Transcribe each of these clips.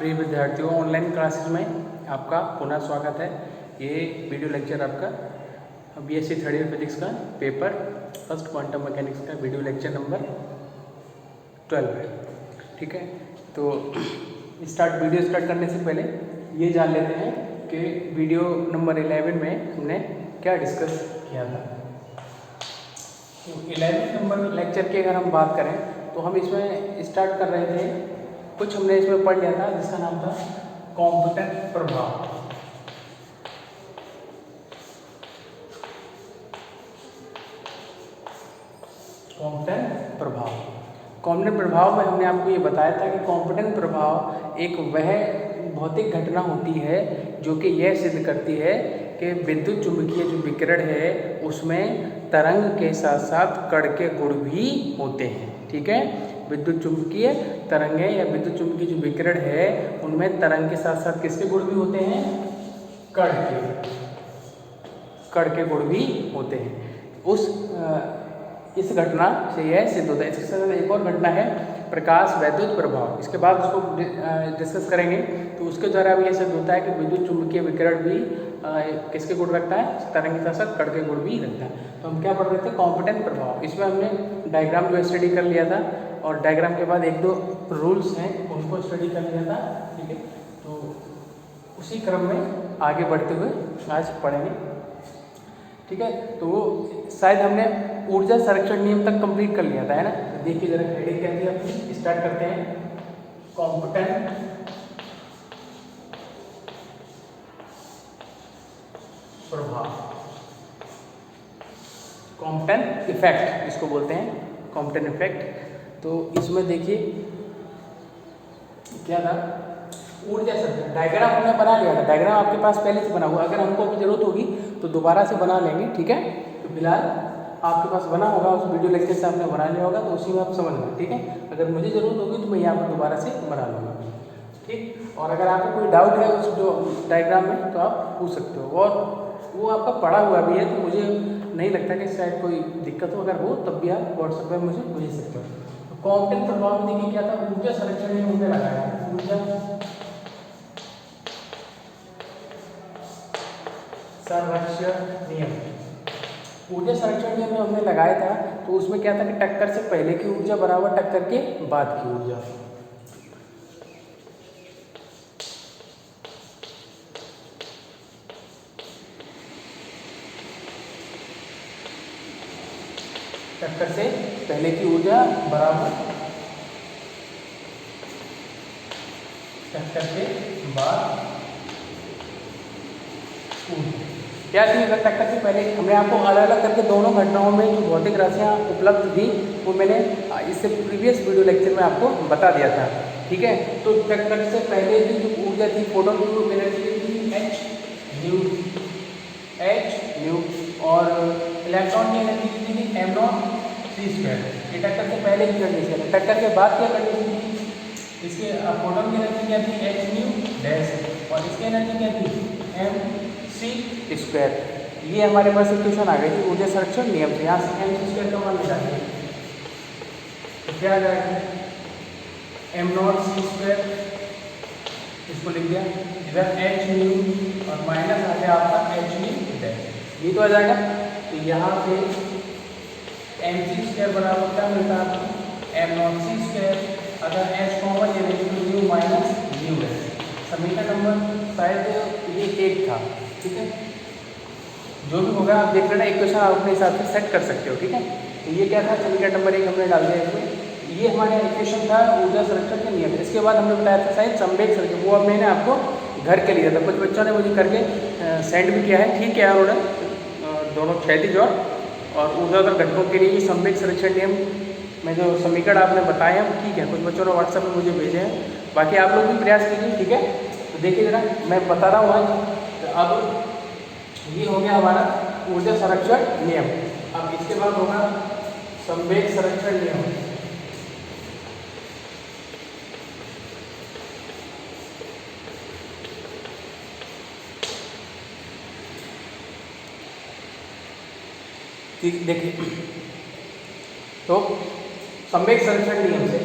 प्रिय विद्यार्थियों, online classes में आपका पुनः स्वागत है। ये वीडियो लेक्चर आपका बीएससी थर्ड ईयर फिजिक्स का पेपर फर्स्ट क्वांटम मैकेनिक्स का वीडियो लेक्चर नंबर 12 है। ठीक है, तो वीडियो स्टार्ट करने से पहले ये जान लेते हैं कि वीडियो नंबर 11 में हमने क्या डिस्कस किया था। तो 11 नंबर लेक्चर की अगर हम बात करें तो हम इसमें स्टार्ट कर रहे थे, कुछ हमने इसमें पढ़ लिया था जिसका नाम था कॉम्पिटेंट प्रभाव। कॉम्पिटेंट प्रभाव में हमने आपको ये बताया था कि कॉम्पिटेंट प्रभाव एक वह भौतिक घटना होती है जो कि यह सिद्ध करती है कि विद्युत चुंबकीय जो विकिरण है उसमें तरंग के साथ साथ कण के गुण भी होते हैं। ठीक है, विद्युत चुंबकीय तरंगें या विद्युत चुंबकीय जो विकिरण है उनमें तरंग के साथ साथ किसके गुण भी होते हैं? कण के गुण भी होते हैं। इस घटना से यह सिद्ध होता है। इसके साथ एक और घटना है प्रकाश वैद्युत प्रभाव, इसके बाद उसको डिस्कस करेंगे। तो उसके द्वारा भी यह सिद्ध होता है कि विद्युत चुंबकीय विकिरण भी किसके गुण रखता है? तरंग के साथ साथ कण के गुण भी रखता है। तो हम क्या पढ़ रहे थे? कॉम्पिटेंट प्रभाव। इसमें हमने डायग्राम जो स्टडी कर लिया था और डायग्राम के बाद एक दो रूल्स हैं उनको स्टडी कर लिया था। ठीक है, तो उसी क्रम में आगे बढ़ते हुए आज पढ़ेंगे। ठीक है, तो वो शायद हमने ऊर्जा संरक्षण नियम तक कंप्लीट कर लिया था, है ना। देखिए जरा हेडिंग क्या थी अपनी, स्टार्ट करते हैं। कॉम्पिटेंट प्रभाव, कॉम्पिटेंट इफेक्ट इसको बोलते हैं, कॉम्पिटेंट इफेक्ट। तो इसमें देखिए क्या था, ऊर्जा संरक्षण डायग्राम हमने बना लिया था। डायग्राम आपके पास पहले से बना हुआ, अगर हमको अभी जरूरत होगी तो दोबारा से बना लेंगे। ठीक है, तो फिलहाल आपके पास बना होगा, उस वीडियो लेक्चर से आपने बना लिया होगा तो उसी में आप समझ लें। ठीक है, अगर मुझे ज़रूरत होगी तो मैं यहाँ पर दोबारा से बना लूँगा। ठीक, और अगर आपको कोई डाउट है उस जो डायग्राम में तो आप पूछ सकते हो, और वो आपका पढ़ा हुआ भी है तो मुझे नहीं लगता कि शायद कोई दिक्कत हो। अगर हो तब भी आप व्हाट्सएप पर मुझे भेज सकते हो। तो कॉम्पिटेंट प्रभाव में देखिए क्या था, ऊर्जा संरक्षण नियम हमने लगाया। ऊर्जा संरक्षण नियम, ऊर्जा संरक्षण नियम में हमने लगाया था। तो उसमें क्या था कि टक्कर से पहले की ऊर्जा बराबर टक्कर के बाद की ऊर्जा। टक्कर से पहले की ऊर्जा बराबर टक्कर के बाद ऊर्जा। क्या चीज़ है टक्कर से पहले? हमने आपको अलग अलग करके दोनों घटनाओं में जो भौतिक राशियाँ उपलब्ध थी वो मैंने इससे प्रीवियस वीडियो लेक्चर में आपको बता दिया था। ठीक है, तो टक्कर से पहले की जो ऊर्जा थी, फोटोन की एनर्जी थी एच न्यू, और इलेक्ट्रॉन की एनर्जी थी m0c²। ये टक्कर से पहले की कंडीशन है। टक्कर के बाद क्या कंडीशन थी? इसके फोटोन की एनर्जी क्या थी? h और इसकी एनर्जी क्या थी? mc²। ये हमारे पास इक्वेशन आ गई थी ऊर्जा संरक्षण नियम से। यहाँ से mc² का मान निकालिए तो क्या आ जाएगा? m0c², इसको लिख दिया, इधर h न्यू और माइनस आ गया आपका h न्यू, ये तो आ जाएगा। तो यहाँ पे mc² बराबर क्या मिलता है आपको? m0c²। अगर h कॉमन ले लेंगे तो न्यू माइनस न्यू है। समीकरण नंबर शायद ये 1 था। ठीक है, जो भी होगा आप देख लेना, इक्वेशन आप अपने हिसाब से सेट कर सकते हो। ठीक है, तो ये क्या था? समीकरण नंबर 1 हमने डाल दिया इसमें। ये हमारा इक्वेशन था ऊर्जा संरक्षण के नियम। इसके बाद हमने बताया था शायद संवेग संरक्षण, वो अब मैंने आपको घर के लिए था। कुछ बच्चों ने मुझे करके सेंड भी किया है। ठीक है, उन्होंने दोनों क्षैतिज और ऊर्ध्वाधर घटकों के लिए संवेग संरक्षण नियम में जो समीकरण आपने बताए हैं ठीक है, कुछ बच्चों ने व्हाट्सएप में मुझे भेजे हैं। बाकी आप लोग भी प्रयास कीजिए। ठीक है, तो देखिए जरा मैं बता रहा हूँ आज। अब ये हो गया हमारा ऊर्जा संरक्षण नियम। अब इसके बाद होगा संवेग संरक्षण नियम। ठीक, देखिए तो संवेग संरक्षण नियम से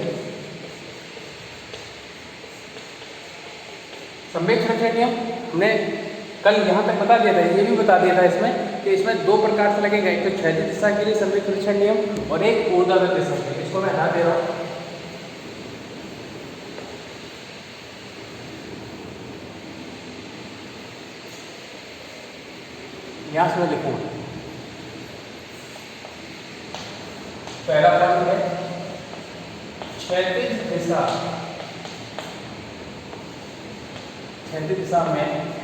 संवेग संरक्षण नियम हमने कल यहाँ तक बता दिया था, ये भी बता दिया था इसमें कि इसमें दो प्रकार से लगेगा, एक तो क्षैतिज दिशा के लिए संवेग संरक्षण नियम और एक ऊर्ध्वाधर दिशा के लिए। इसको मैं हटा दे रहा हूँ। यहाँ से मैं लिखूंगा पहला पद है क्षैतिज दिशा, क्षैतिज दिशा में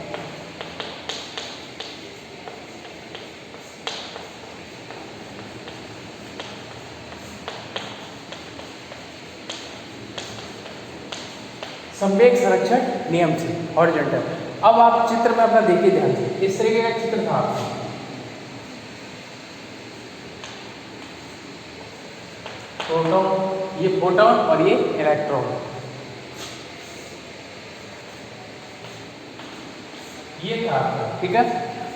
संवेग संरक्षण नियम से हॉरिजॉन्टल। अब आप चित्र में अपना देखिए ध्यान से, इस तरीके का चित्र था आपका, प्रोटॉन, ये प्रोटॉन और ये इलेक्ट्रॉन, ये था आपका, ठीक है।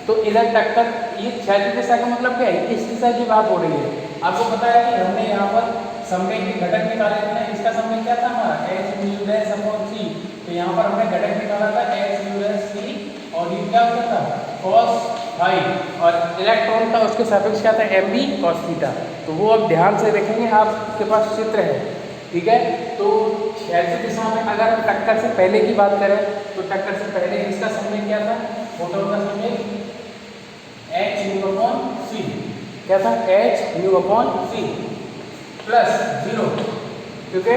तो इधर टक्कर, ये क्षैतिज दिशा का मतलब क्या है, इस दिशा की बात हो रही है। आपको पता है कि हमने यहाँ पर संवेग के घटक निकाले थे, इसका संवेग क्या था हमारा h mu dash upon c। तो यहाँ पर हमने घटक निकाला था h म्यू डैश c और ये क्या होता था cos फाई, और इलेक्ट्रॉन का उसके सापेक्ष क्या था mb cos थीटा। तो वो अब ध्यान से देखेंगे, आपके पास चित्र है, ठीक है। तो क्षैतिज दिशा में अगर हम टक्कर से पहले की बात करें तो टक्कर से पहले इसका संवेग क्या था, फोटोन का संवेग h म्यू अपॉन c, क्या था h mu upon c plus 0, क्योंकि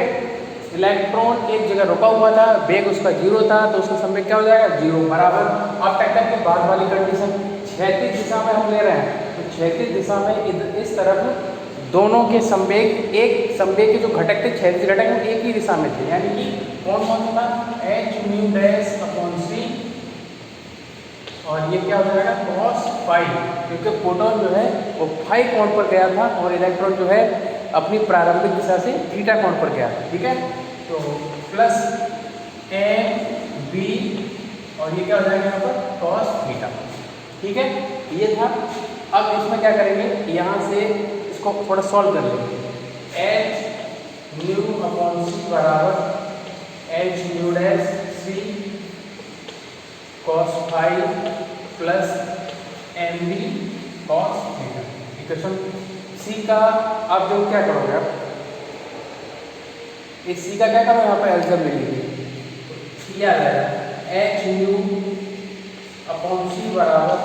इलेक्ट्रॉन एक जगह रुका हुआ था, वेग उसका 0 था, तो उसका संवेग क्या हो जाएगा 0 बराबर। अब टक्कर के बाद वाली कंडीशन क्षैतिज दिशा में हम ले रहे हैं, तो क्षैतिज दिशा में इस तरफ दोनों के संवेग, एक संवेग के जो घटक थे क्षैतिज घटक में एक ही दिशा में थे, यानी कि कौन कौन सा था h mu dash upon c, और ये क्या हो जाएगा cos फाई, क्योंकि प्रोटॉन जो है वो फाई कोण पर गया था और इलेक्ट्रॉन जो है अपनी प्रारंभिक दिशा से थीटा कोण पर गया, ठीक है। तो प्लस एम बी और ये क्या हो जाएगा यहाँ पर cos थीटा, ठीक है, ये था। अब इसमें क्या करेंगे, यहाँ से इसको थोड़ा सॉल्व कर लेंगे। h म्यू अपॉन c बराबर h mu dash c cos phi plus M b cos theta. Equation c का आप जो क्या करोगे, आप इस सी का क्या करो, यहाँ पर एल्सियम ले लीजिए, सी आ जाएगा एच म्यू अपॉन सी बराबर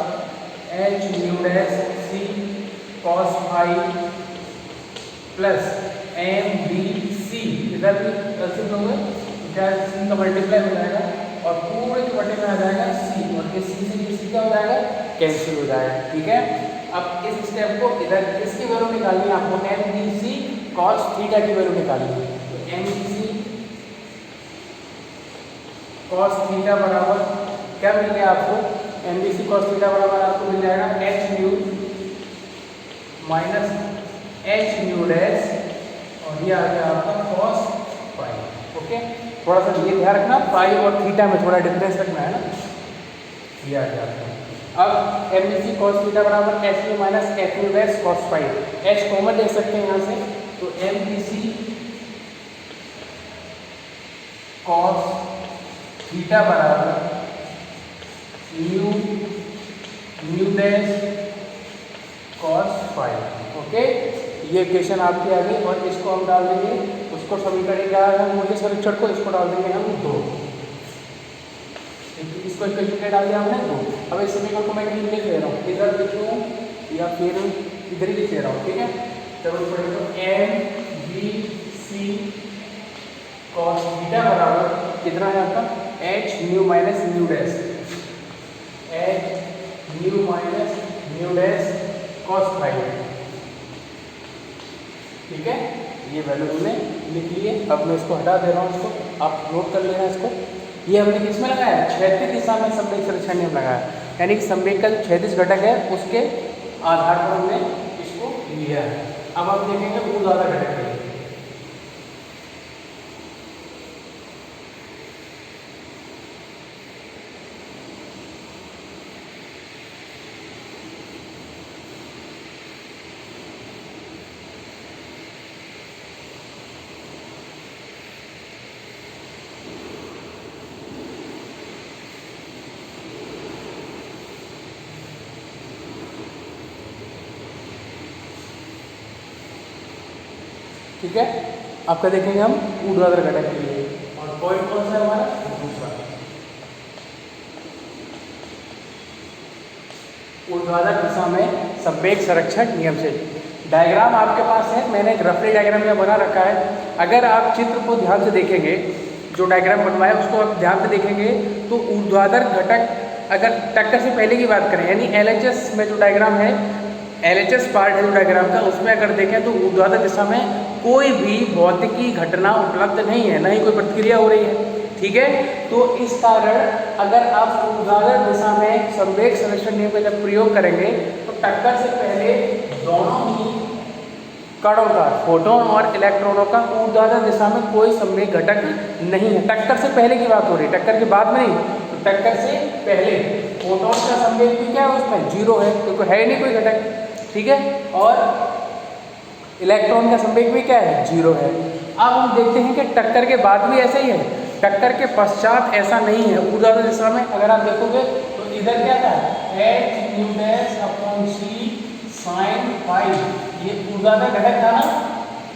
H mu dash C cos phi plus M B C, इधर भी एल्सियम लोगे तो क्या सी का मल्टीप्लाई हो जाएगा और पूरे के बटे में आ जाएगा सी, और इस सी से ये सी क्या हो जाएगा कैंसिल हो जाएगा, ठीक है। अब इस स्टेप को इधर इसकी वैल्यू निकालनी है आपको, m B C cos theta की वैल्यू निकालनी है। तो M B C cos theta बराबर क्या मिल गया आपको, m B C cos theta बराबर आपको मिल जाएगा h mu minus H mu dash और ये आ गया आपका कॉस फाई, ओके। थोड़ा सा ये ध्यान रखना, फाई और थीटा में थोड़ा डिफरेंस रखना है ना, ये आ गया आपका। अब M B C cos theta बराबर H mu minus H mu dash cos phi, H common ले सकते हैं यहाँ से, तो M B C cos theta बराबर mu mu dash cos phi, okay. ये इक्वेशन आपकी आ गई और इसको हम डाल देंगे, उसको समीकरण क्या है मुझे समीकरण को, इसको डाल देंगे हम 2, इसको इक्वेशन क्या डाल दिया हमने 2। अब इस समीकरण को मैं कहीं लिख ले रहा हूँ, इधर लिख लूँ या फिर इधर ही लिख ले रहा हूँ, ठीक है। जरूरत पड़े तो M B C cos theta बराबर कितना है आपका h mu minus mu dash, h mu minus mu dash cos phi, ठीक है। ये वैल्यू हमने लिख ली है। अब मैं इसको हटा दे रहा हूँ, इसको आप नोट कर लेना इसको। ये हमने किसमें लगाया, क्षैतिज दिशा में संवेग संरक्षण नियम लगाया, यानी कि संवेग का जो क्षैतिज घटक है उसके आधार पर हमने इसको लिया है। अब हम देखेंगे ऊर्ध्वाधर घटक के लिए। ठीक है। आपका देखेंगे हम ऊर्ध्वाधर घटक के लिए, और पॉइंट कौन सा है हमारा, दूसरा। ऊर्ध्वाधर दिशा में संवेग संरक्षण नियम से डायग्राम आपके पास है, मैंने एक रफली डायग्राम यहाँ बना रखा है। अगर आप चित्र को ध्यान से देखेंगे, जो डायग्राम बनवाया उसको आप ध्यान से देखेंगे तो ऊर्ध्वाधर घटक, अगर टक्कर से पहले की बात करें यानी LHS में जो डायग्राम है, LHS पार्ट है जो डायग्राम का, उसमें अगर देखें तो ऊर्ध्वाधर दिशा में कोई भी भौतिकी घटना उपलब्ध नहीं है, ना ही कोई प्रतिक्रिया हो रही है, ठीक है। तो इस कारण अगर आप ऊर्ध्वाधर दिशा में संवेग संरक्षण नियम का जब प्रयोग करेंगे तो टक्कर से पहले दोनों ही कणों का, फोटोन और इलेक्ट्रॉनों का ऊर्ध्वाधर दिशा में कोई संवेग घटक नहीं है। टक्कर से पहले की बात हो रही है, टक्कर के बाद में नहीं। तो टक्कर से पहले फोटोन का संवेग भी क्या है, उसमें 0 है, क्योंकि है ही नहीं कोई घटक, ठीक है। और इलेक्ट्रॉन का संवेग भी क्या है, 0 है। अब हम देखते हैं कि टक्कर के बाद भी ऐसा ही है, टक्कर के पश्चात ऐसा नहीं है। ऊर्ध्वाधर दिशा में अगर आप देखोगे तो इधर क्या था, h/c sin phi, ये ऊर्ध्वाधर घटक था ना,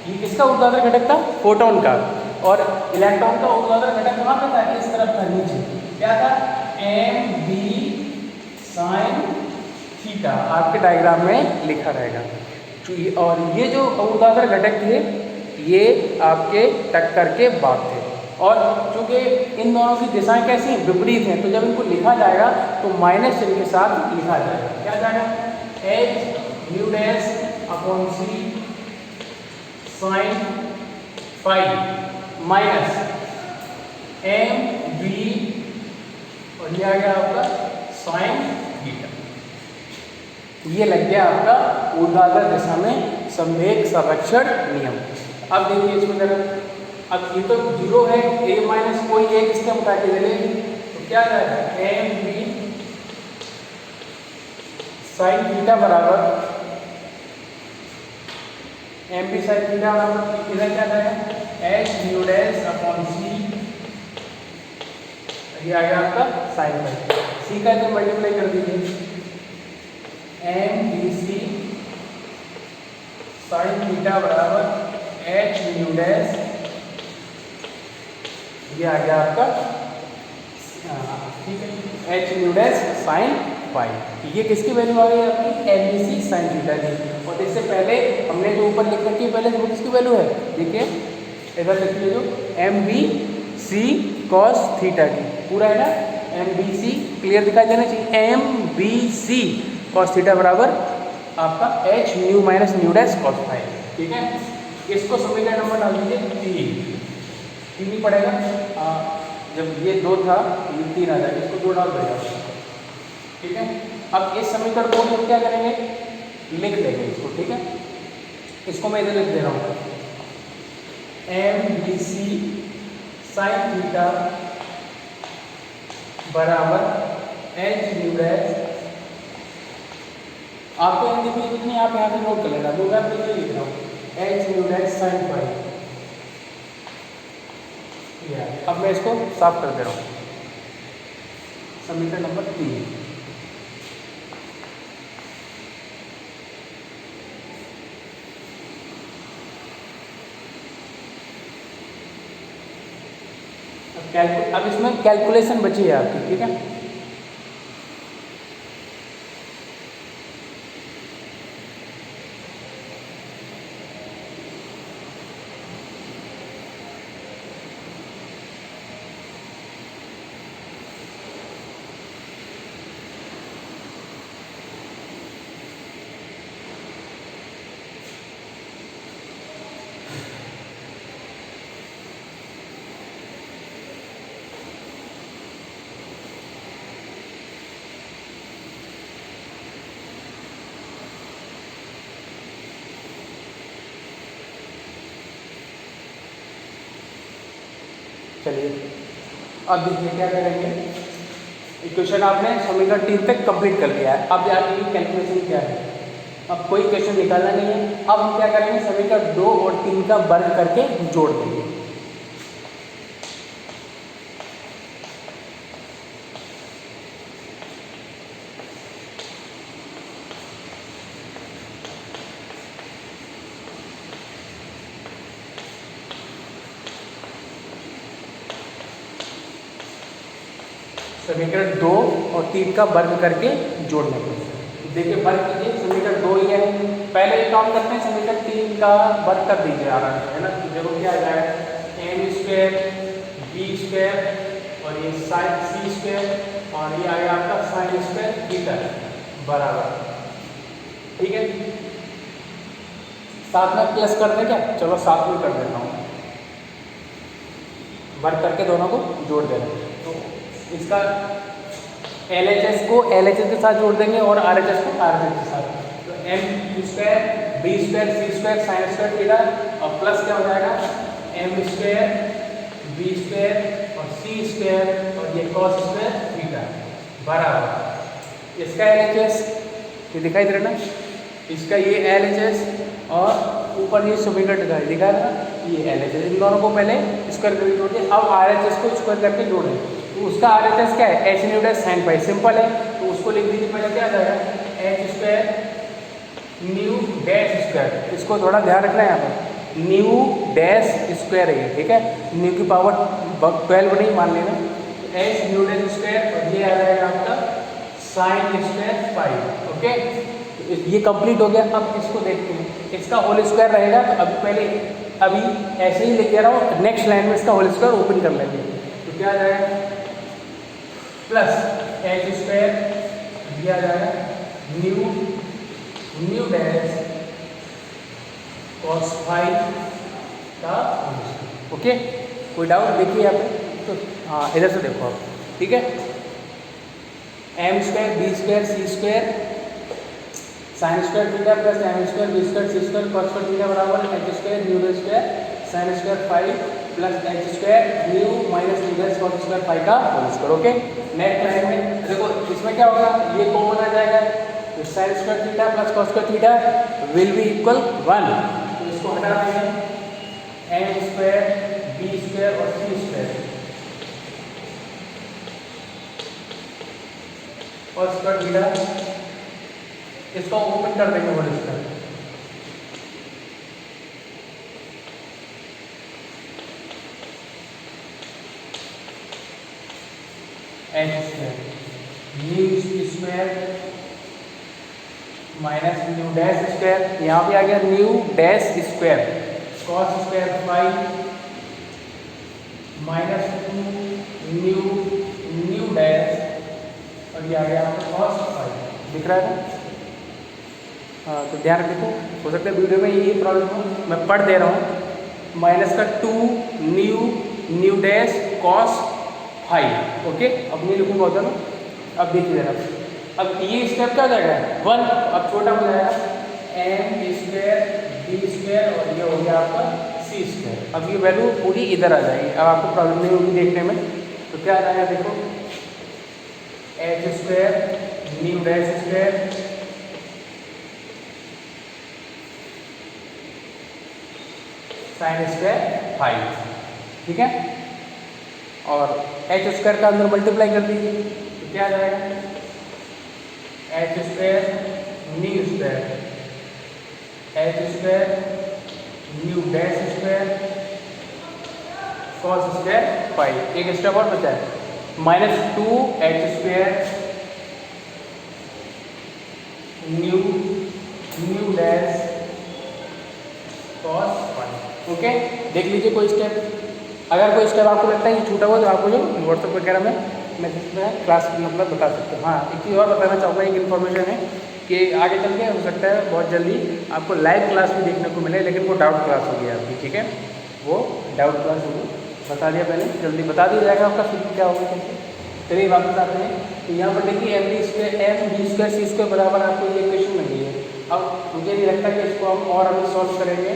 ये किसका ऊर्ध्वाधर घटक था, फोटोन का। और इलेक्ट्रॉन का ऊर्ध्वाधर घटक कहाँ पे था, इस तरफ था, नीचे क्या था, m/b sin थीटा, आपके डायग्राम में लिखा रहेगा। और ये जो ऊर्ध्वाधर घटक थे ये आपके टक्कर के बाद थे, और चूंकि इन दोनों की दिशाएं कैसी विपरीत हैं, तो जब इनको लिखा जाएगा तो माइनस चिन्ह के साथ लिखा जाएगा। क्या जाएगा, h/c sin phi minus m/b, और ये आ गया आपका sin थीटा। ये लग गया आपका ऊर्ध्वाधर दिशा में संवेग संरक्षण नियम। अब देखिए इसमें जरा, अब ये तो 0 है, a माइनस कोई एक इसके हम काटे चले, तो क्या जाएगा, m/b sin थीटा बराबर m/b sin थीटा बराबर इधर क्या जाएगा, h/c, ये आ गया आपका sin phi, c का इधर मल्टीप्लाई कर दीजिए, m/bc sin थीटा बराबर h/, ये आ गया आपका, ठीक है, h/, sin phi। ये किसकी वैल्यू आ गई आपकी, m/c sin थीटा की। और इससे पहले हमने जो ऊपर लिख रखी है पहले, वो किसकी वैल्यू है, देखिए इधर लिख लीजिए, m/b/c cos थीटा की, पूरा है ना, m/b/c क्लियर दिखाई देना चाहिए, m/b/c cos थीटा बराबर आपका h/μ माइनस μ' cos phi, ठीक है। इसको समीकरण नंबर डाल दीजिए 3 ही पड़ेगा, जब ये 2 था ये 3 आ जाएगा, इसको 2 डाल देगा, ठीक है। अब इस समीकरण को हम क्या करेंगे, लिख देंगे इसको, ठीक है। इसको मैं इधर लिख दे रहा हूँ, m/bc sin थीटा बराबर h/, आपको यहाँ देखिए कितनी, आप यहाँ पे नोट कर लेना, वो मैं लिख रहा हूँ, h/, sin phi। अब मैं इसको साफ कर दे रहा हूँ, समीकरण नंबर 3। अब इसमें कैलकुलेशन बची है आपकी, ठीक है। चलिए अब देखिए क्या करेंगे, इक्वेशन आपने समीकरण 3 तक कंप्लीट कर लिया है। अब यार कैलकुलेशन क्या है, अब कोई क्वेश्चन निकालना नहीं है। अब हम क्या करेंगे, समीकरण 2 और 3 का वर्ग करके जोड़ देंगे। समीकरण 2 और 3 का वर्ग करके जोड़ने को। देखिए वर्ग कीजिए, समीकरण 2 ही है, पहले ये काम करते हैं, समीकरण 3 का वर्ग कर दीजिए आराम से, है ना। तो देखो क्या आ जाएगा, एम स्क्वायर बी स्क्वायर और ये साइन सी स्क्वायर और ये आ गया आपका साइन स्क्वायर थीटा बराबर, ठीक है। साथ में प्लस कर दें क्या, चलो साथ में कर देता हूँ, वर्ग करके दोनों को जोड़ देना। तो इसका LHS को LHS के साथ जोड़ देंगे और RHS को RHS के साथ। तो M square B square C square sine square theta और प्लस क्या हो जाएगा, एम स्क्वायर बी स्क्वायर और सी स्क्वायर और ये कॉस स्क्वायर थीटा बराबर इसका LHS, ये दिखाई दे रहा ना, इसका ये LHS और ऊपर ये समीकरण दिखा रहा ना, ये LHS। इन दोनों को पहले स्क्वायर करके जोड़ दिया, अब RHS को स्क्वायर करके जोड़ें। तो उसका RHS क्या है, H nu dash sine pi, simple है। तो उसको लिख दीजिए पहले, क्या आ जाएगा h square nu dash square, इसको थोड़ा ध्यान रखना है यहाँ पर, न्यू डैश स्क्वायर है, ठीक है, न्यू की पावर 12 नहीं मान लेना। एच न्यू डैश स्क्वायर और ये आ जाएगा आपका साइन स्क्वायर पाई, ओके। ये कंप्लीट हो गया। अब इसको देखते हैं, इसका होल स्क्वायर रहेगा। तो अभी ऐसे ही लेके आ रहा हूँ, नेक्स्ट लाइन में इसका होल स्क्वायर ओपन कर लेंगे। तो क्या आ जाएगा, प्लस एच स्क्वायर, ये आ जाएगा न्यू डैश कॉस फाई का होल स्क्वायर, ओके। कोई डाउट देखिए यहाँ पे, तो हाँ इधर से देखो आप, ठीक है। M square B square C square sine square theta plus M square B square C square cos square theta बराबर H square nu dash square sine square phi plus H square nu minus nu dash cos square phi का whole square, okay. Next line में देखो, इसमें क्या होगा, ये common आ जाएगा, तो sign square theta plus cos square theta will be equal 1। तो इसको हटा देंगे, एम स्क्वायर बी स्क्वायर और c square cos square theta, इसको ओपन कर देंगे whole square. H square nu square minus nu dash square, यहाँ पे आ गया nu dash square cos square phi minus nu dash और ये आ गया आपका कॉस फाई, दिख रहा है ना। हाँ तो ध्यान रखो, हो सकता है वीडियो में ये प्रॉब्लम हो, मैं पढ़ दे रहा हूँ। माइनस का 2 nu dash cos phi, okay. अब नहीं लिखूंगा होता ना, अब देखिए जरा, अब ये स्टेप क्या हो जाएगा 1, अब छोटा हो जाएगा एम स्क्वायर बी स्क्वायर और ये हो गया आपका सी स्क्वायर। अब ये वैल्यू पूरी इधर आ जाएगी, अब आपको प्रॉब्लम नहीं होगी देखने में। तो क्या आ जाएगा देखो, h square nu dash square sine square phi, ठीक है। और एच स्क्वायर का अंदर मल्टीप्लाई कर दीजिए, तो क्या आ जाएगा h square nu square h square nu dash square cos square phi. एक स्टेप और बचा है, -2 h square nu dash cos phi, okay. देख लीजिए कोई स्टेप, अगर कोई स्टेप आपको लगता है कि छूटा हुआ तो आप मुझे व्हाट्सएप वगैरह में मैसेज में क्लास मतलब बता सकते हो। हाँ एक चीज़ और बताना चाहूँगा, एक इन्फॉर्मेशन है कि आगे चल के हो सकता है बहुत जल्दी आपको लाइव क्लास भी देखने को मिले, लेकिन वो डाउट क्लास होगी आपकी, ठीक है, वो डाउट क्लास होगी, बता दिया पहले, जल्दी बता दिया जाएगा आपका शुरू क्या होगा कैसे। चलिए वापस आते हैं, तो यहाँ पर देखिए M B square C square बराबर आपको ये इक्वेशन मिली है। अब मुझे नहीं लगता कि इसको हम और अभी सॉल्व करेंगे,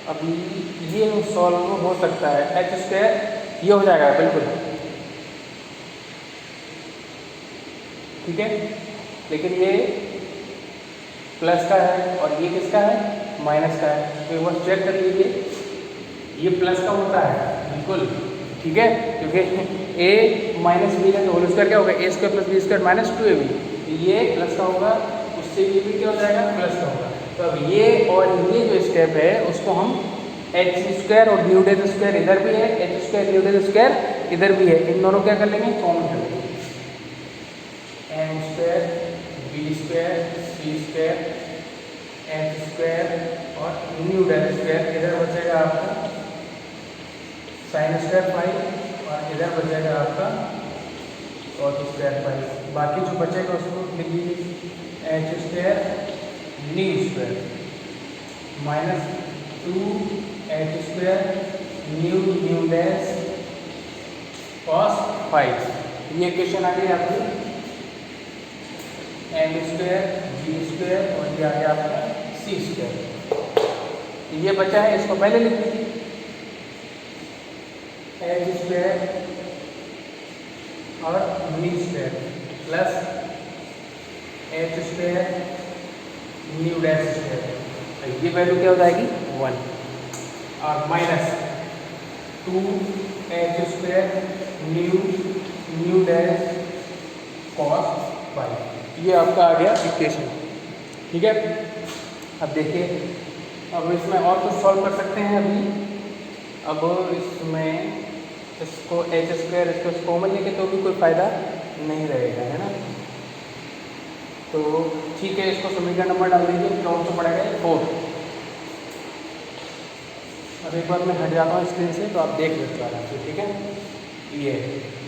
अभी ये सॉल्व हो सकता है, एच स्क्वायर ये हो जाएगा बिल्कुल, ठीक है, लेकिन ये प्लस का है और ये किसका है माइनस का है, तो वो चेक कर लीजिए, ये प्लस का होता है बिल्कुल, ठीक है, क्योंकि a माइनस बी का होल स्क्वायर क्या होगा, A square plus B square minus 2ab, ये प्लस का होगा, उससे ये भी क्या हो जाएगा प्लस का होगा। तो अब ये और ये जो स्टेप है उसको हम एच स्क्वायर और न्यू डैश स्क्वायर इधर भी है, H square nu dash square इधर भी है, इन दोनों क्या कर लेंगे कॉमन कर लेंगे, M square B square C square h square और न्यू डेल स्क्वायर। इधर बचेगा आपका साइन स्क्वायर फाइव और इधर बचेगा आपका कॉस स्क्वायर फाइव। बाकी जो बचेगा उसको लिख लीजिए H square nu square minus 2 h square nu dash cos five. ये क्वेश्चन आ गई आपकी एम स्क्वायर बी स्क्वायर और ये आ गया आपका सी स्क्वायर। ये बचा है, इसको पहले लिख लीजिए एच स्क्वायर और new square plus H square nu dash square. ये वैल्यू क्या हो जाएगी 1 और minus 2 h square nu dash cos five. ये आपका आ गया इक्वेशन। ठीक है, अब देखिए, अब इसमें और कुछ सॉल्व कर सकते हैं अभी। अब इसमें इसको एच स्क्वायर इसको कॉमन लेके तो भी कोई फ़ायदा नहीं रहेगा, है ना। तो ठीक है, इसको समीकरण नंबर डाल दीजिए। कौन सा पड़ेगा 4। अब एक बार मैं हट जाता हूँ स्क्रीन से तो आप देख लेते आराम से। ठीक है, ये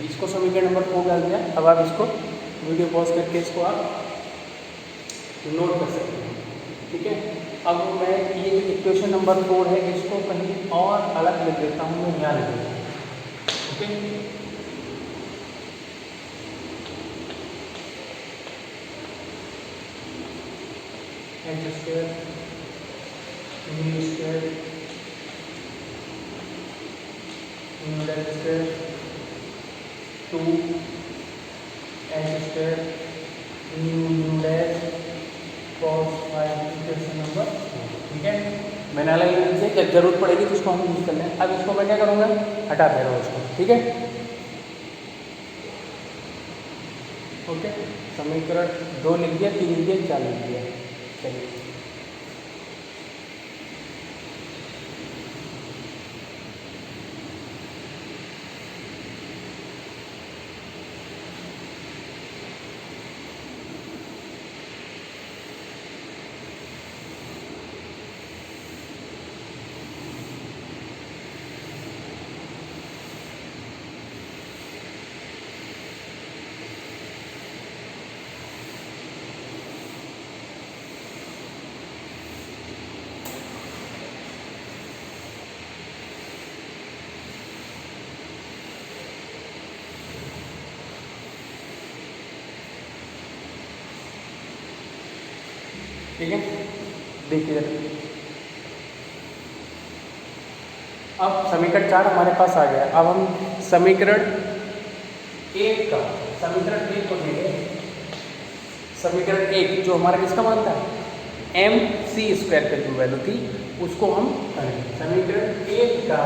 इसको समीकरण नंबर 4 डाल दिया। अब आप इसको वीडियो पॉज करके इसको आप नोट कर सकते हैं। ठीक है, अब मैं ये जो इक्वेशन नंबर 4 है इसको कहीं और अलग लिख देता हूँ, मैं यहाँ लिख देता हूँ। Okay, h square nu square nu del square 2 h square nu dash cos five equation number 4। ठीक है, मैंने अलग लिख दिया, जब जरूरत पड़ेगी तो इसको हम यूज कर लें। अब इसको मैं क्या करूँगा, हटा दे रहा हूँ इसको। ठीक है, ओके, समीकरण 2 लिख दिया, 3 लिख दिया, 4 लिख दिया। चलिए, ठीक है, देखिए अब समीकरण 4 हमारे पास आ गया। अब हम समीकरण 1 का समीकरण 1 को देंगे। समीकरण 1 जो हमारा किसका मान था, एम सी स्क्वायर का जो वैल्यू थी उसको हम करेंगे। समीकरण 1 का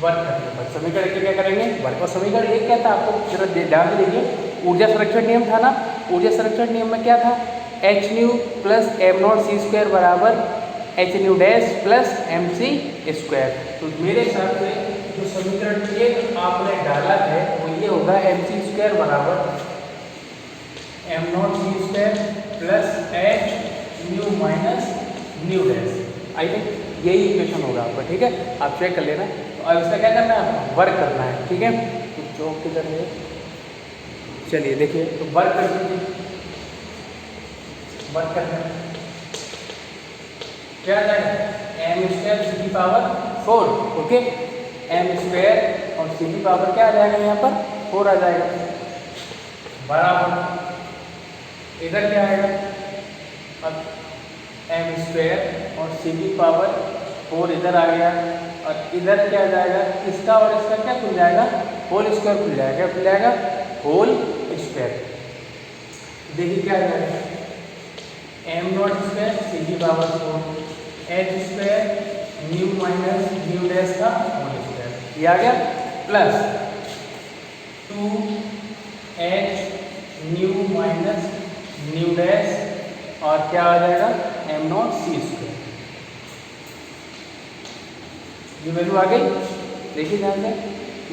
वर्क करने पर समीकरण 1 क्या करेंगे, वर्क। और समीकरण 1 क्या था, आपको जरा ध्यान से देखिए। ऊर्जा संरक्षण नियम था ना। ऊर्जा संरक्षण नियम में क्या था, H nu plus M not C square बराबर H nu dash plus M सी स्क्वायर। तो मेरे हिसाब से जो समीकरण 1 आपने डाला है वो ये होगा एम सी स्क्वायर बराबर m not C square plus h nu minus nu dash. I think यही इक्वेशन होगा आपका। ठीक है, आप चेक कर लेना। और इसका क्या करना है, आपको वर्क करना है। ठीक है, तो चौक किधर है, चलिए देखिए, तो वर्क कर दीजिए। वर्क करना है क्या आ जाएगा, एम स्क्वायर सी की पावर 4। ओके, एम स्क्वायर और सी की पावर क्या आ जाएगा, यहाँ पर 4 आ जाएगा बराबर इधर क्या आएगा, अब एम स्क्वायर और सी की पावर 4 इधर आ गया और इधर क्या आ जाएगा, इसका और इसका क्या खुल जाएगा, होल स्क्वायर खुल जाएगा। खुल जाएगा होल स्क्वायर। देखिए क्या आ जाएगा, एम नॉट स्क्वायर सी की power 4 H square nu minus nu dash का होल स्क्वायर, ये आ गया plus 2 H nu minus nu dash और क्या आ जाएगा, एम नॉट सी स्क्वायर। ये वैल्यू आ गई। देखिए ध्यान से,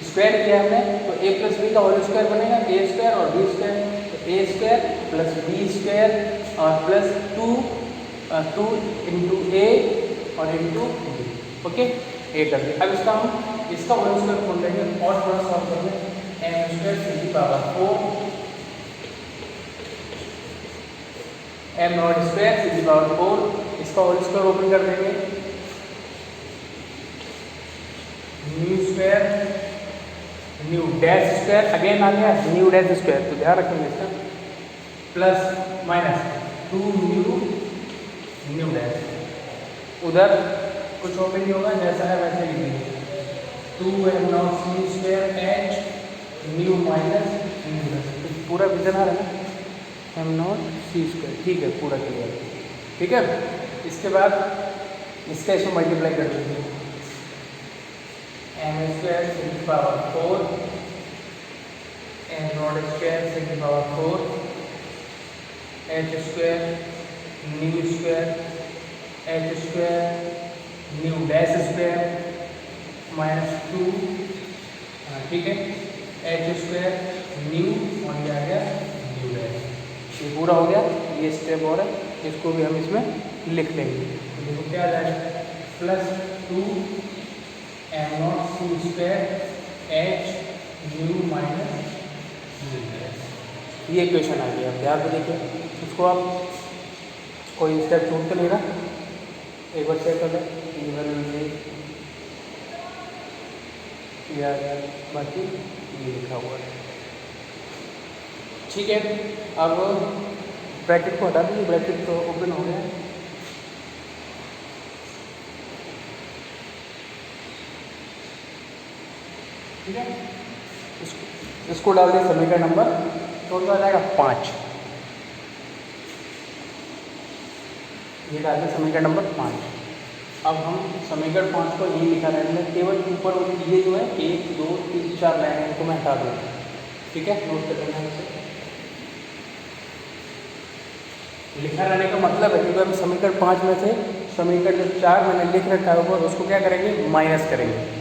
स्क्वायर किया हमने तो ए प्लस बी का होल स्क्वायर बनेगा, ए स्क्वायर और बी स्क्वायर, तो ए स्क्वायर प्लस बी स्क्वायर और प्लस टू इंटू ए और इंटू बी। ओके, ए कर दिया। अब इसका होल स्क्वायर खोल लेंगे और थोड़ा सॉल्व कर लें। एम स्क्वायर सी की पावर 4 एम नॉट स्क्वायर सी की पावर 4, इसका होल स्क्वायर ओपन कर देंगे, nu square nu dash square again आ गया न्यू डैश स्क्वायर, तो ध्यान रखेंगे इसका, प्लस माइनस 2 न्यू डैश, उधर कुछ ओपन नहीं होगा, जैसा है वैसे लिख दीजिए, 2 m not C square h nu minus nu dash, पूरा विजन आ रहा है ना, एम नॉट सी स्क्वायर, ठीक है पूरा क्लियर, ठीक है। इसके बाद इसका इसमें मल्टीप्लाई कर दीजिए, एम स्क्वायर सी की पावर 4 एम नॉट स्क्वायर सी की power 4 H square nu square h square nu dash square minus 2, ठीक है, एच स्क्वायर न्यू और ये आ गया न्यू डैश, ये पूरा हो गया। ये स्टेप और है, इसको भी हम इसमें लिख लेंगे, तो देखो क्या आ जाएगा, plus 2 m not C square h nu minus nu dash, ये इक्वेशन आ गया। आप ध्यान से देखिए, इसको आप कोई स्टेप छूट तो नहीं रहा, एक बार चेक कर लें, ये आ गया, बाकी ये लिखा हुआ है, ठीक है। अब ब्रैकेट को हटा दीजिए, ब्रैकेट तो ओपन हो गया, ठीक है। इसको डाल दिए समीकरण नंबर, तो आ जाएगा 5, ये डाल दिए समीकरण नंबर 5। अब हम समीकरण 5 को यही लिखा रहेंगे, केवल ऊपर ये जो है 1 2 3 4 लाइन इनको मैं हटा दूँगा, ठीक है, नोट कर लेना इसे। लिखा रहने का मतलब है क्योंकि हम समीकरण 5 में से समीकरण जो 4 मैंने लिख रखा है ऊपर, उसको क्या करेंगे, माइनस करेंगे।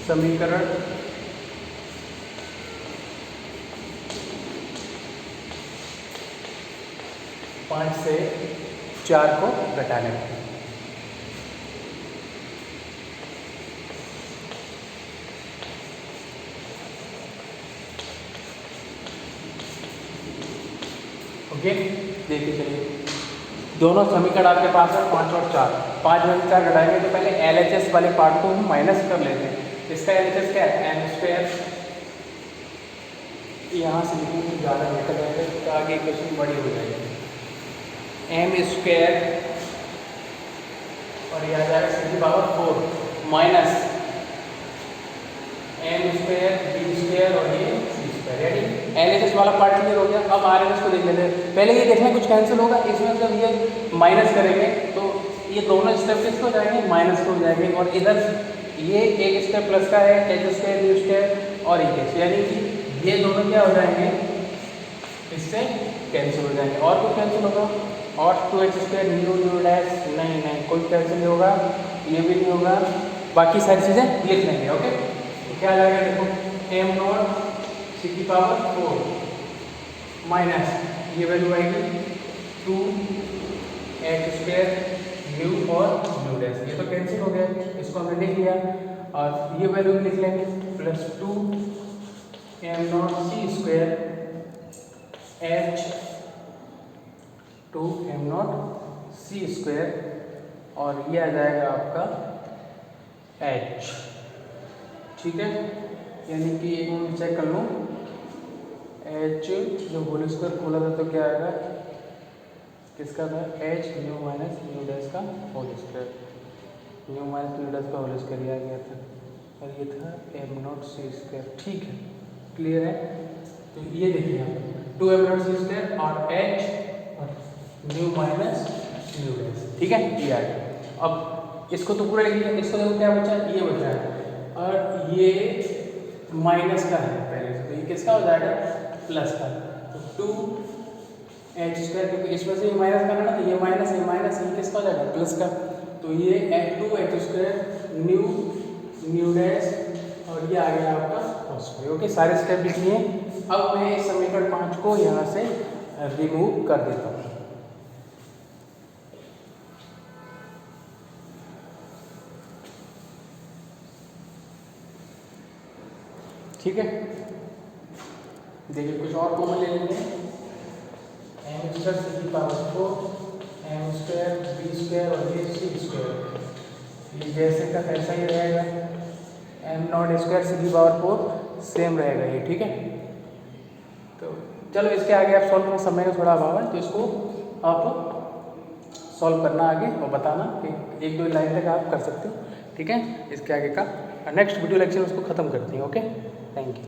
समीकरण 5 से 4 को घटाने में, ओके। देखिए चलिए, दोनों समीकरण आपके पास है 5 और 4, 5 में से 4 घटाएंगे तो पहले LHS वाले पार्ट को हम माइनस कर लेते हैं। इसका LHS क्या है, एम स्क्वायर, यहाँ से लिखेंगे तो ज़्यादा बेटर रहेगा, तो आगे इक्वेशन बड़ी हो जाएगी, एम स्क्वायर और यह आ जाएगा सी की power 4 minus M square B square और ये सी स्क्वायर, रेडी। LHS वाला पार्ट क्लियर हो गया। अब RHS को देख लेते हैं, पहले ये देखना कुछ कैंसिल होगा, इसमें जब ये माइनस करेंगे तो ये दोनों स्टेप किसको हो जाएंगे, माइनस को हो जाएंगे, और इधर ये एक स्टेप प्लस का है, एच स्क्वायर बी स्क्वायर और ये, यानी कि ये दोनों क्या हो जाएंगे, इससे कैंसिल हो जाएंगे। और कुछ कैंसिल होगा, और 2h square new new dash, नहीं कोई कैंसिल नहीं होगा, ये भी नहीं होगा, बाकी सारी चीज़ें लिख लेंगे, ओके। तो क्या आ जाएगा, देखो एम नॉट सी की पावर 4 माइनस ये वैल्यू आएगी 2h स्क्वायर न्यू और न्यू डैश, ये तो कैंसिल हो गया, इसको हमने लिख लिया, और ये वैल्यू भी लिख लेंगे, plus 2 m not C square h 2 m not C square, और ये आ जाएगा आपका एच, ठीक है। यानी कि एक मिनट चेक कर लूँ, एच जो होल स्क्वायर खोला था तो क्या आएगा, किसका था, H nu minus nu dash का whole square, nu minus nu dash का होल स्क्वायर आ गया था, और ये था एम नॉट सी स्क्वायर। ठीक है, क्लियर है। तो ये देखिए आप 2 एम नॉट सी स्क्वायर और एच और न्यू माइनस न्यू डैश। ठीक है, ये आ गया। अब इसको तो पूरा लिख लिया, इसको देखो क्या बचा, ये बचा है और ये माइनस का है पहले से, तो ये किसका हो जाएगा, प्लस का। तो 2 एच स्क्वायर, क्योंकि इसमें से ये माइनस करना ना, तो ये माइनस ये किसका हो जाएगा, प्लस का। तो ये 2 एच स्क्वायर न्यू डैश और ये आ गया आपका cos फाई। ओके, सारे स्टेप लिख लिए। अब मैं इस समीकरण 5 को यहाँ से रिमूव कर देता हूँ। ठीक है, देखिए कुछ और कॉमन ले लेंगे। एम स्क्वायर सी की power 4 m square B square और ये सी स्क्वायर, ये जैसे का ऐसा ही रहेगा। एम नॉट स्क्वायर सी की पावर 4 सेम रहेगा ये। ठीक है, तो चलो इसके आगे आप सॉल्व करना, समय का थोड़ा अभाव है, तो इसको आप सॉल्व करना आगे और बताना कि 1-2 लाइन तक आप कर सकते हो। ठीक है, इसके आगे का नेक्स्ट वीडियो लेक्चर उसको ख़त्म करते हैं। Okay, thank you.